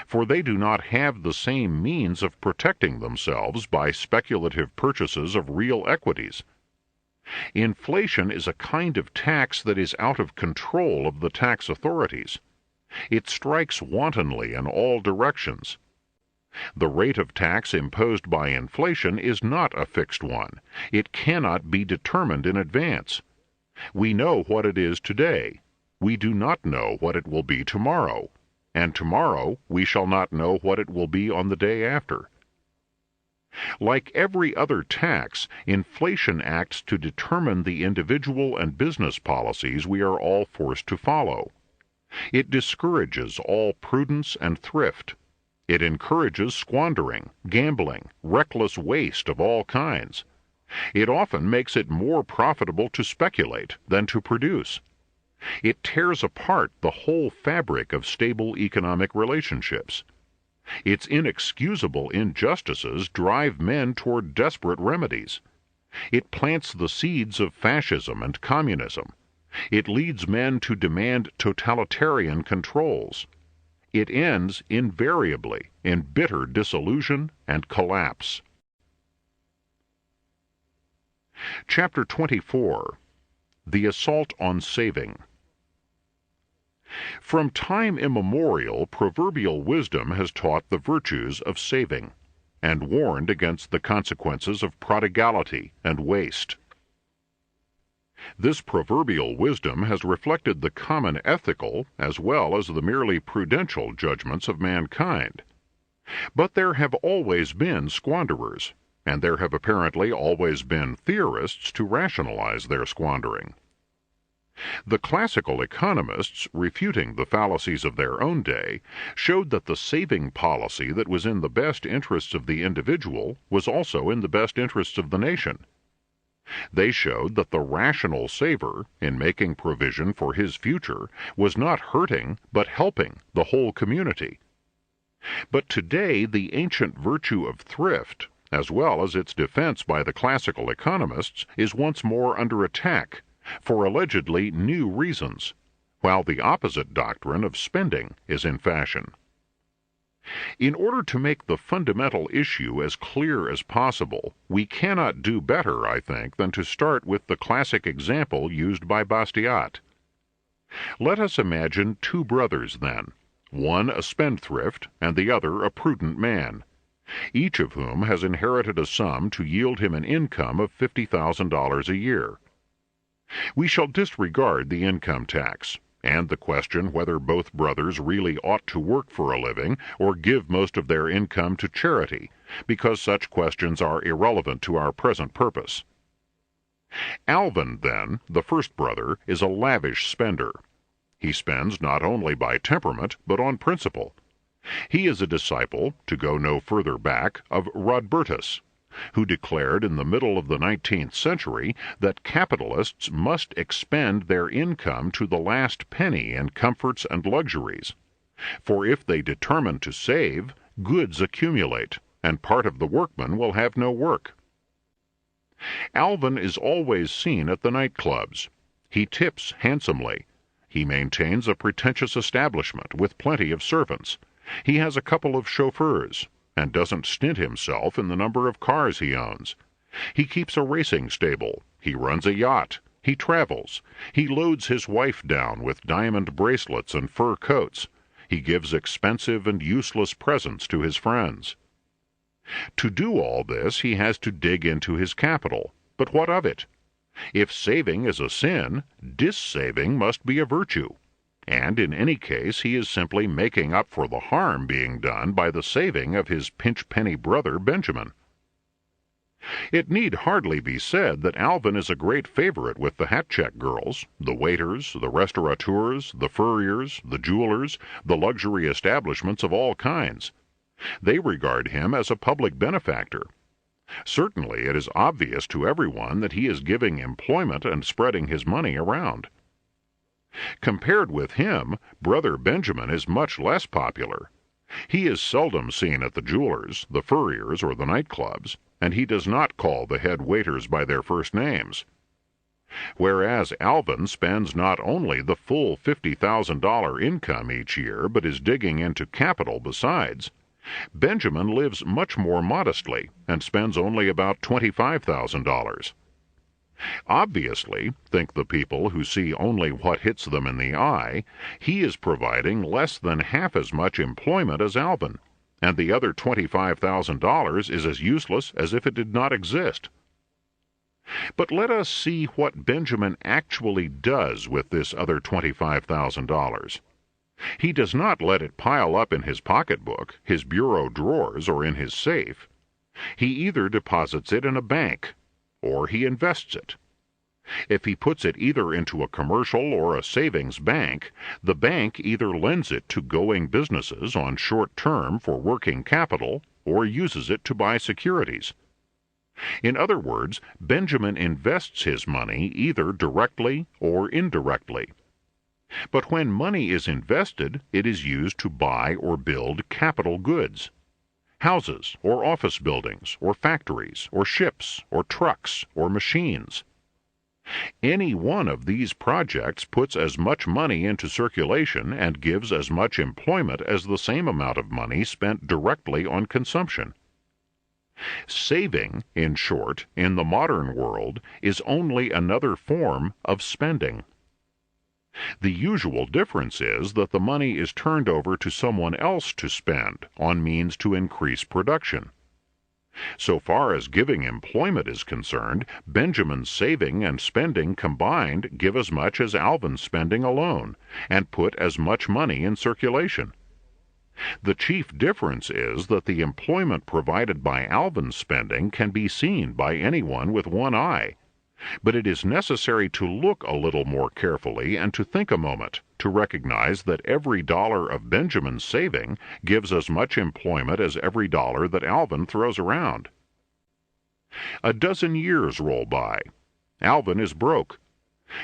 for they do not have the same means of protecting themselves by speculative purchases of real equities. Inflation is a kind of tax that is out of control of the tax authorities. It strikes wantonly in all directions. The rate of tax imposed by inflation is not a fixed one. It cannot be determined in advance. We know what it is today. We do not know what it will be tomorrow. And tomorrow we shall not know what it will be on the day after. Like every other tax, inflation acts to determine the individual and business policies we are all forced to follow. It discourages all prudence and thrift. It encourages squandering, gambling, reckless waste of all kinds. It often makes it more profitable to speculate than to produce. It tears apart the whole fabric of stable economic relationships. Its inexcusable injustices drive men toward desperate remedies. It plants the seeds of fascism and communism. It leads men to demand totalitarian controls. It ends invariably in bitter disillusion and collapse. Chapter 24. The Assault on Saving. From time immemorial, proverbial wisdom has taught the virtues of saving, and warned against the consequences of prodigality and waste. This proverbial wisdom has reflected the common ethical as well as the merely prudential judgments of mankind. But there have always been squanderers, and there have apparently always been theorists to rationalize their squandering. The classical economists, refuting the fallacies of their own day, showed that the saving policy that was in the best interests of the individual was also in the best interests of the nation. They showed that the rational saver, in making provision for his future, was not hurting but helping the whole community. But today the ancient virtue of thrift, as well as its defense by the classical economists, is once more under attack, for allegedly new reasons, while the opposite doctrine of spending is in fashion. In order to make the fundamental issue as clear as possible, we cannot do better, I think, than to start with the classic example used by Bastiat. Let us imagine two brothers, then, one a spendthrift and the other a prudent man, each of whom has inherited a sum to yield him an income of $50,000 a year. We shall disregard the income tax, and the question whether both brothers really ought to work for a living or give most of their income to charity, because such questions are irrelevant to our present purpose. Alvin, then, the first brother, is a lavish spender. He spends not only by temperament, but on principle. He is a disciple, to go no further back, of Rodbertus, who declared in the middle of the 19th century that capitalists must expend their income to the last penny in comforts and luxuries, for if they determine to save, goods accumulate, and part of the workman will have no work. Alvin is always seen at the nightclubs. He tips handsomely. He maintains a pretentious establishment with plenty of servants. He has a couple of chauffeurs, and doesn't stint himself in the number of cars he owns. He keeps a racing stable, he runs a yacht, he travels, he loads his wife down with diamond bracelets and fur coats, he gives expensive and useless presents to his friends. To do all this he has to dig into his capital, but what of it? If saving is a sin, dissaving must be a virtue. And in any case he is simply making up for the harm being done by the saving of his pinch-penny brother Benjamin. It need hardly be said that Alvin is a great favorite with the hat-check girls, the waiters, the restaurateurs, the furriers, the jewelers, the luxury establishments of all kinds. They regard him as a public benefactor. Certainly it is obvious to everyone that he is giving employment and spreading his money around. Compared with him, brother Benjamin is much less popular. He is seldom seen at the jewelers, the furriers, or the nightclubs, and he does not call the head waiters by their first names. Whereas Alvin spends not only the full $50,000 income each year, but is digging into capital besides, Benjamin lives much more modestly and spends only about $25,000. Obviously, think the people who see only what hits them in the eye, he is providing less than half as much employment as Alvin, and the other $25,000 is as useless as if it did not exist. But let us see what Benjamin actually does with this other $25,000. He does not let it pile up in his pocketbook, his bureau drawers, or in his safe. He either deposits it in a bank, or he invests it. If he puts it either into a commercial or a savings bank, the bank either lends it to going businesses on short term for working capital, or uses it to buy securities. In other words, Benjamin invests his money either directly or indirectly. But when money is invested, it is used to buy or build capital goods. Houses, or office buildings, or factories, or ships, or trucks, or machines. Any one of these projects puts as much money into circulation and gives as much employment as the same amount of money spent directly on consumption. Saving, in short, in the modern world, is only another form of spending. The usual difference is that the money is turned over to someone else to spend on means to increase production. So far as giving employment is concerned, Benjamin's saving and spending combined give as much as Alvin's spending alone, and put as much money in circulation. The chief difference is that the employment provided by Alvin's spending can be seen by anyone with one eye. But it is necessary to look a little more carefully and to think a moment to recognize that every dollar of Benjamin's saving gives as much employment as every dollar that Alvin throws around. A dozen years roll by. Alvin is broke.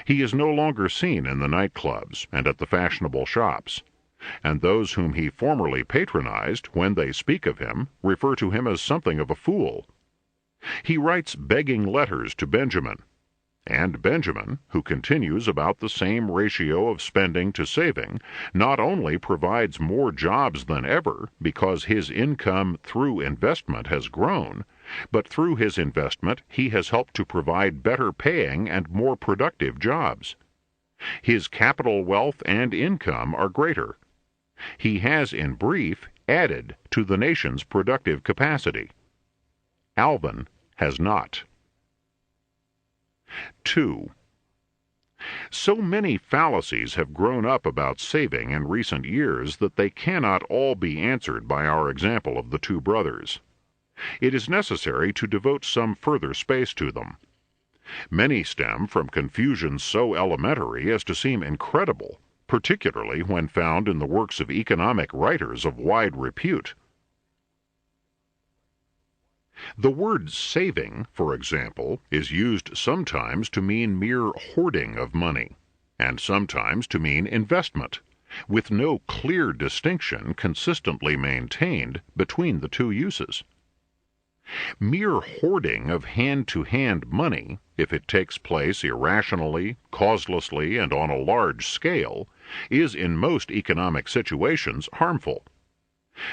He is no longer seen in the nightclubs and at the fashionable shops, and those whom he formerly patronized, when they speak of him, refer to him as something of a fool. He writes begging letters to Benjamin, and Benjamin, who continues about the same ratio of spending to saving, not only provides more jobs than ever because his income through investment has grown, but through his investment he has helped to provide better paying and more productive jobs. His capital wealth and income are greater. He has, in brief, added to the nation's productive capacity. Alvin has not. 2. So many fallacies have grown up about saving in recent years that they cannot all be answered by our example of the two brothers. It is necessary to devote some further space to them. Many stem from confusions so elementary as to seem incredible, particularly when found in the works of economic writers of wide repute. The word saving, for example, is used sometimes to mean mere hoarding of money, and sometimes to mean investment, with no clear distinction consistently maintained between the two uses. Mere hoarding of hand-to-hand money, if it takes place irrationally, causelessly, and on a large scale, is in most economic situations harmful.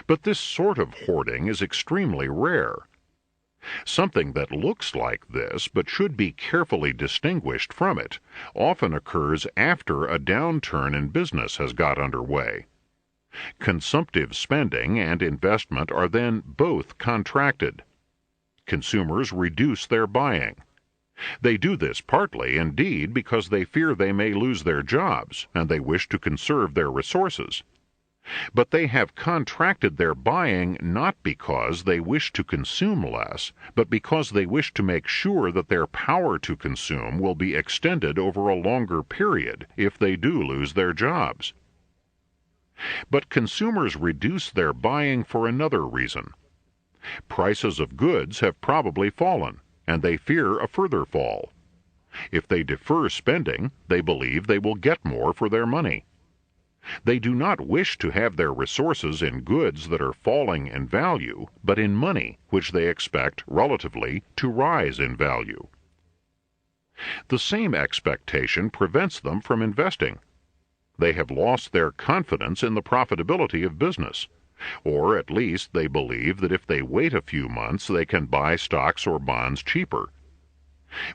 But this sort of hoarding is extremely rare. Something that looks like this, but should be carefully distinguished from it, often occurs after a downturn in business has got underway. Consumptive spending and investment are then both contracted. Consumers reduce their buying. They do this partly, indeed, because they fear they may lose their jobs, and they wish to conserve their resources. But they have contracted their buying not because they wish to consume less, but because they wish to make sure that their power to consume will be extended over a longer period if they do lose their jobs. But consumers reduce their buying for another reason. Prices of goods have probably fallen, and they fear a further fall. If they defer spending, they believe they will get more for their money. They do not wish to have their resources in goods that are falling in value, but in money, which they expect, relatively, to rise in value. The same expectation prevents them from investing. They have lost their confidence in the profitability of business, or at least they believe that if they wait a few months they can buy stocks or bonds cheaper.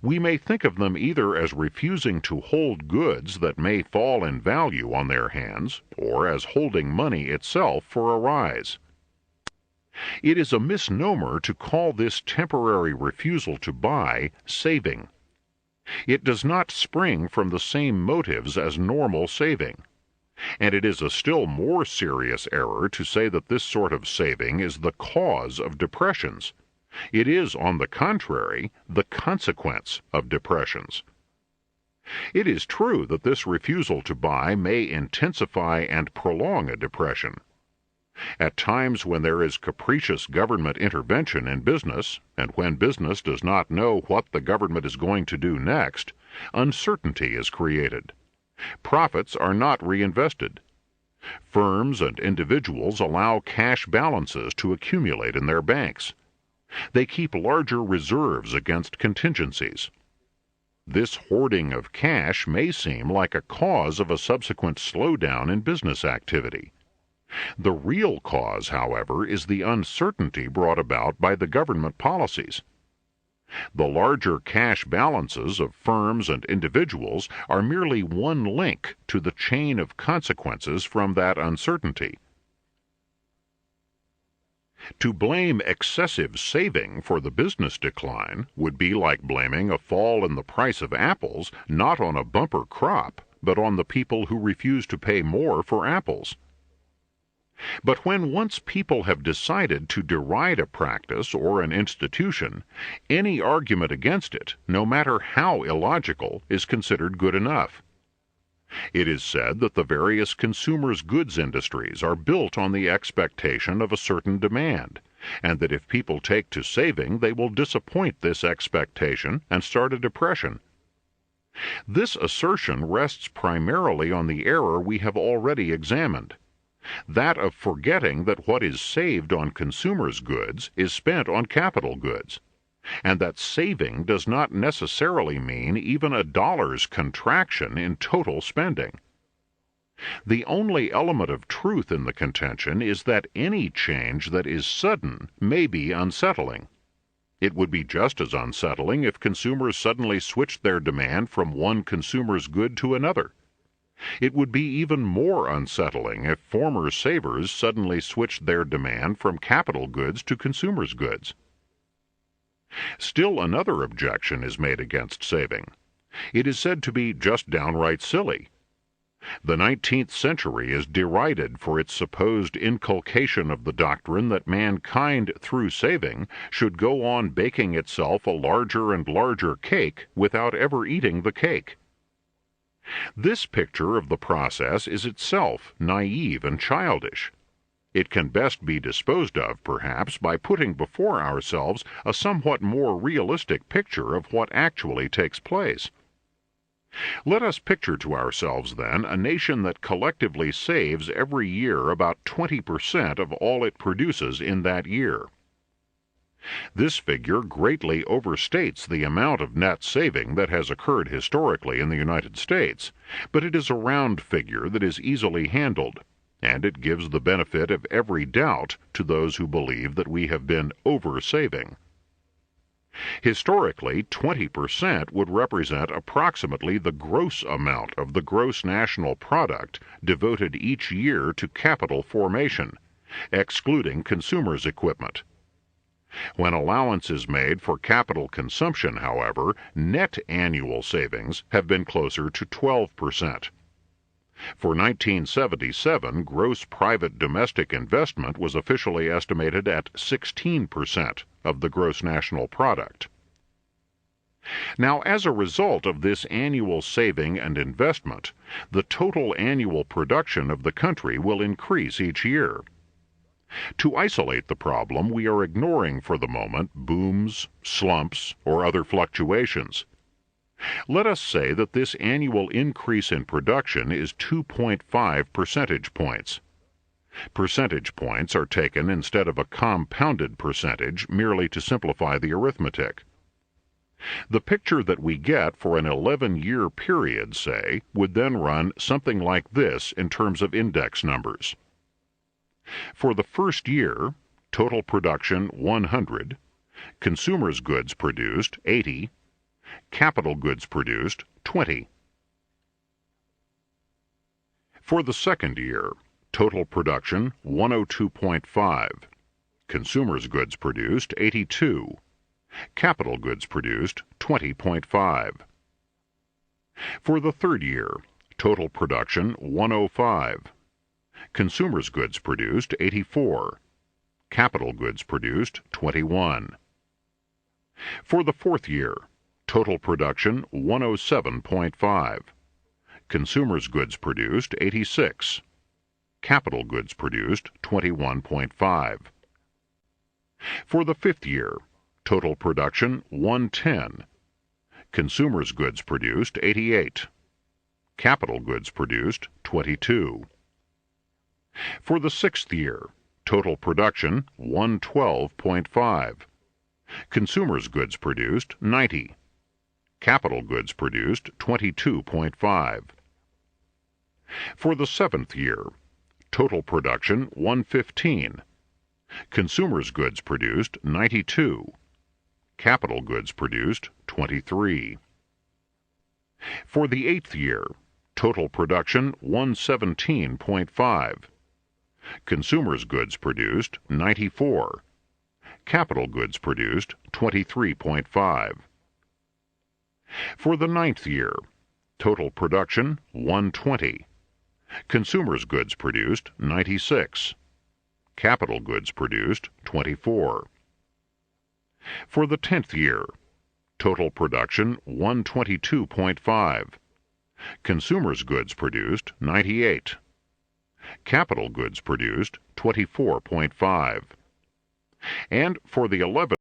We may think of them either as refusing to hold goods that may fall in value on their hands, or as holding money itself for a rise. It is a misnomer to call this temporary refusal to buy saving. It does not spring from the same motives as normal saving. And it is a still more serious error to say that this sort of saving is the cause of depressions. It is, on the contrary, the consequence of depressions. It is true that this refusal to buy may intensify and prolong a depression. At times when there is capricious government intervention in business, and when business does not know what the government is going to do next, uncertainty is created. Profits are not reinvested. Firms and individuals allow cash balances to accumulate in their banks. They keep larger reserves against contingencies. This hoarding of cash may seem like a cause of a subsequent slowdown in business activity. The real cause, however, is the uncertainty brought about by the government policies. The larger cash balances of firms and individuals are merely one link to the chain of consequences from that uncertainty. To blame excessive saving for the business decline would be like blaming a fall in the price of apples not on a bumper crop, but on the people who refuse to pay more for apples. But when once people have decided to deride a practice or an institution, any argument against it, no matter how illogical, is considered good enough. It is said that the various consumers' goods industries are built on the expectation of a certain demand, and that if people take to saving, they will disappoint this expectation and start a depression. This assertion rests primarily on the error we have already examined, that of forgetting that what is saved on consumers' goods is spent on capital goods, and that saving does not necessarily mean even a dollar's contraction in total spending. The only element of truth in the contention is that any change that is sudden may be unsettling. It would be just as unsettling if consumers suddenly switched their demand from one consumer's good to another. It would be even more unsettling if former savers suddenly switched their demand from capital goods to consumers' goods. Still another objection is made against saving. It is said to be just downright silly. The 19th century is derided for its supposed inculcation of the doctrine that mankind, through saving, should go on baking itself a larger and larger cake without ever eating the cake. This picture of the process is itself naive and childish. It can best be disposed of, perhaps, by putting before ourselves a somewhat more realistic picture of what actually takes place. Let us picture to ourselves, then, a nation that collectively saves every year about 20% of all it produces in that year. This figure greatly overstates the amount of net saving that has occurred historically in the United States, but it is a round figure that is easily handled, and it gives the benefit of every doubt to those who believe that we have been over-saving. Historically, 20% would represent approximately the gross amount of the gross national product devoted each year to capital formation, excluding consumers' equipment. When allowance is made for capital consumption, however, net annual savings have been closer to 12%. For 1977, gross private domestic investment was officially estimated at 16% of the gross national product. Now, as a result of this annual saving and investment, the total annual production of the country will increase each year. To isolate the problem, we are ignoring for the moment booms, slumps, or other fluctuations. Let us say that this annual increase in production is 2.5 percentage points. Percentage points are taken instead of a compounded percentage merely to simplify the arithmetic. The picture that we get for an 11-year period, say, would then run something like this in terms of index numbers. For the first year, total production 100, consumers' goods produced 80, capital goods produced 20. For the second year, total production 102.5, consumers' goods produced 82, capital goods produced 20.5. For the third year, total production 105, consumers' goods produced 84, capital goods produced 21. For the fourth year, total production 107.5, consumers' goods produced 86, capital goods produced 21.5. For the fifth year, total production 110, consumers' goods produced 88, capital goods produced 22. For the sixth year, total production 112.5, consumers' goods produced 90, Capital goods produced 22.5. For the 7th year, total production 115. Consumers goods produced 92. Capital goods produced 23. For the 8th year, total production 117.5. Consumers goods produced 94. Capital goods produced 23.5. For the 9th year, total production 120. Consumers goods produced 96. Capital goods produced 24. For the 10th year, total production 122.5. Consumers goods produced 98. Capital goods produced 24.5. And for the 11th